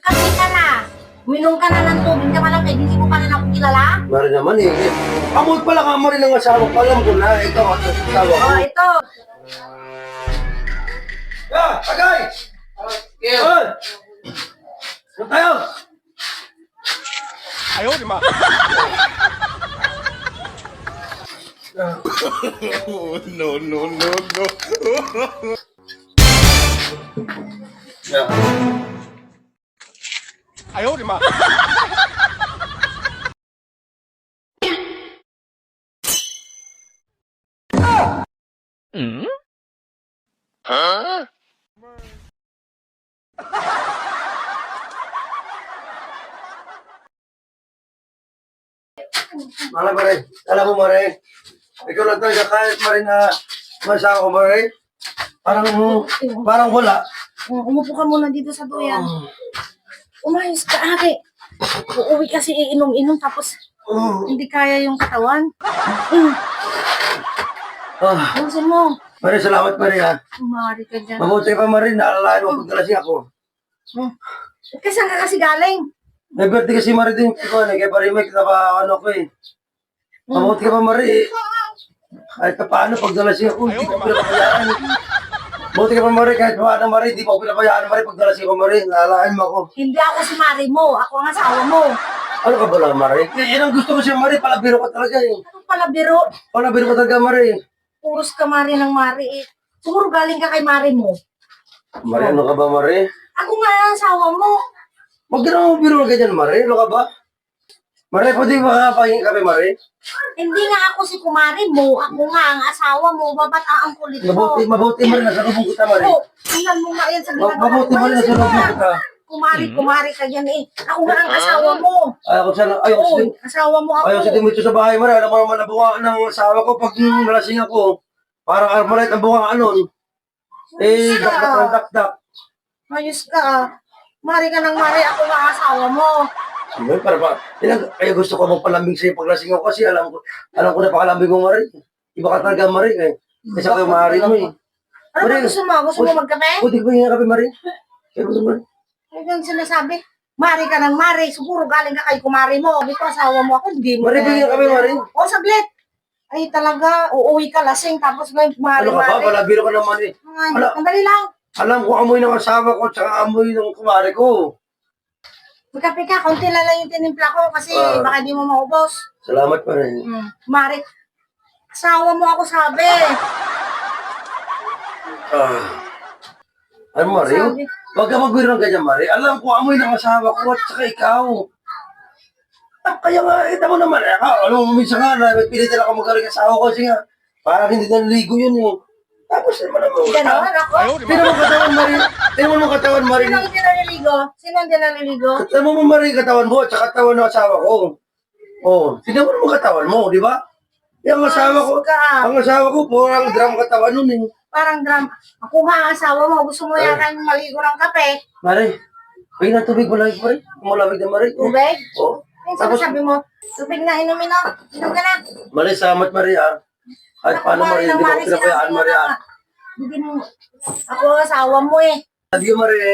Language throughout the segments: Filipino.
Kasi ka na. Uminom ka na ng tubig na malamig, hindi mo pa rin ako kilala? Mari naman eh. Amoy pala ka mo rin ang asawa ko. Alam ko na, ikaw ang asawa ko. Oh, ito. Agay! Oy! Ano tayo? Ayaw, di ba? No, no, no, no. Ayaw, di ba? Huh? Mga pare, alam mo Mare, ikaw lang talaga kahit Mare na masawa ko Mare. Parang wala. Umupo ka muna dito sa duyan. Umayos ka, Ari. Uuwi kasi iinom-inom tapos hindi kaya yung katawan. Ayusin mo. Mare, salamat Mare ha. Umari ka dyan. Mabuti pa Mare, naalala mo pagkalasing ako. Kasi saan ka kasi galing? May birthday kasi Mare din ko na kaya pare may kitapa ano ko eh. Mabuti ka pa Mare eh. Kahit pa paano pagdalasing ako, hindi ko pinapabayaan. Mabuti ka pa Mare, kahit paano Mare, hindi ko pinapabayaan Mare pagdalasing ako Mare, naalain mo ako. Hindi ako si Mari mo. Ako ang asawa mo. Ano ka ba lang Mare? Yan ang gusto ko siya Mare, palabiro ka talaga eh. Ano pala biro? Palabiro ka talaga Mare. Puros ka Mari ng Mari eh. Siguro galing ka kay Mari mo. Mare, ano ka ba Mare? Ako nga ang asawa mo. Huwag ka naman biro ka dyan Mare, ano ka ba? Mare, pwede ba kapahingi kami Mare? Hindi nga ako si Kumari mo. Ako nga ang asawa mo. Babat ang kulit mo. Mabuti Mare, nasa lubong kita Mare. Oh, tingnan mo nga yan sa ginagawa. Mabuti Mare, nasa lubong kita. Kumari ka yan eh. Ako nga ang asawa mo. Ayaw ko sana, ayaw ko Oo, sa asawa mo ako. ayaw sa dito sa bahay Mare. Alam mo naman ang bunga ng asawa ko pag nalasing ako. Parang armalite ang bunga anon. Eh, dakdak. Ayos ka ah. Mari ka ng Mari. Ako nga ang asawa mo. Ano, para ba? Kaya gusto ko magpalambing sa'yo paglasing ako kasi alam ko na pakalambing mo Mare. Iba ka talaga Mare eh. Kasi ako yung Mare mo eh. Ano ba gusto mo? Gusto mo magkape? Pwede ko yung kape Mare. Kaya gusto Mare. Ano yung sinasabi? Mari ka ng Mari. Siguro galing ka kay Kumari mo. Dito asawa mo ako. Hindi mo. Mare, bigyan kami Mare. O, saglit. Ay talaga, uuwi ka lasing tapos may Mari. Ano ka ba? Palabiro ka naman eh. Ang dali lang. Alam ko amoy ng asawa ko tsaka amoy ng kumare ko. Magkape ka, konti lang yung tinimpla ko kasi baka di mo maubos. Salamat Mare. Mari, asawa mo ako sabi. Ano Mare? Huwag ka magbiro ng ganyan Mare. Alam ko amoy ng asawa ko at saka ikaw. Kaya nga, kita mo naman. Alam mo, minsan nga, pilitin ako magaling asawa ko kasi nga, parang hindi naliligo yun eh. Tapos naman ako. Gano'n ako? Ayaw, di ba? Tingnan mo katawan Mare. Tingnan mo katawan Mare. Sino ang dinaliligo? Sino ang dinaliligo? Tingnan mo Mare katawan mo at saka katawan ng asawa ko. Oh, tingnan mo katawan mo, di ba? Yung asawa ko, ang asawa ko, purang drum katawan nun eh. Parang drama. Ako nga ang asawa mo. Gusto mo yata yung maligo ng kape? Mare, pwede na tubig mo lang Mare. Malamig na Mare. Tubig? Oh. Tapos sabi mo, tubig na inumin na. Inom ka na. Mare, salamat Mare ah. Kahit paano Mare, hindi ko pinapayaan Mare ah. Hindi mo. Ako ang asawa mo eh. Love you Mare.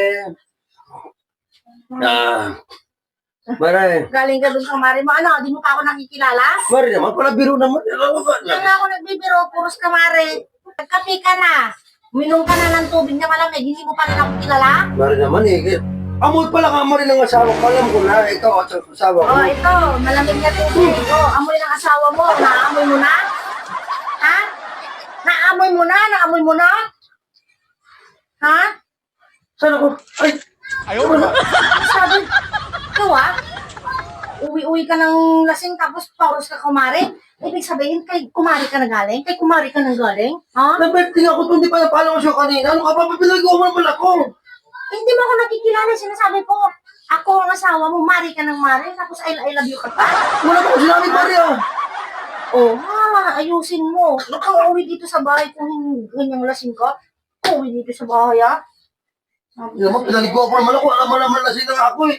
Mare. Galing ka dun sa Mari mo. Ano, di mo pa ako nakikilala? Mare naman, pala biro naman. Alam mo ba? Kaya nga ako nagbibiro, puros ka Mari. Nagkape ka na. Uminom ka na ng tubig na malamig, hindi mo pa rin ako kilala? Mare naman eh. Amoy pala ka Mare ng asawa ko. Alam ko na, ikaw at asawa ko. Oh, ito, malamig na tubig. Oh, amoy ng asawa mo. Naamoy mo na? Ha? Naamoy mo na? Naamoy mo na? Ha? Saan ako? Ay, Ayaw, di ba? Sabi, ikaw ah, uwi-uwi ka ng lasing tapos pauros ka kumari. Ibig sabihin, kay kumari ka na galing? Kay kumari ka na galing? Ha? nag-birthday ako ito, hindi pa napala ko siya kanina. Ano ka ba? Papilagay ko naman ako. Hindi mo ako nakikilala. Sinasabi ko, ako ang asawa mo, Mari ka ng Mari, tapos I love you ka pa. Wala pa ko sinabi Mare ah. Oh, ayusin mo. Ikaw uwi dito sa bahay kung ganyang lasing ka. Uwi dito sa bahay, ah. Hindi naman, pinaligo ako naman ako. Alam mo naman lasing na ako eh.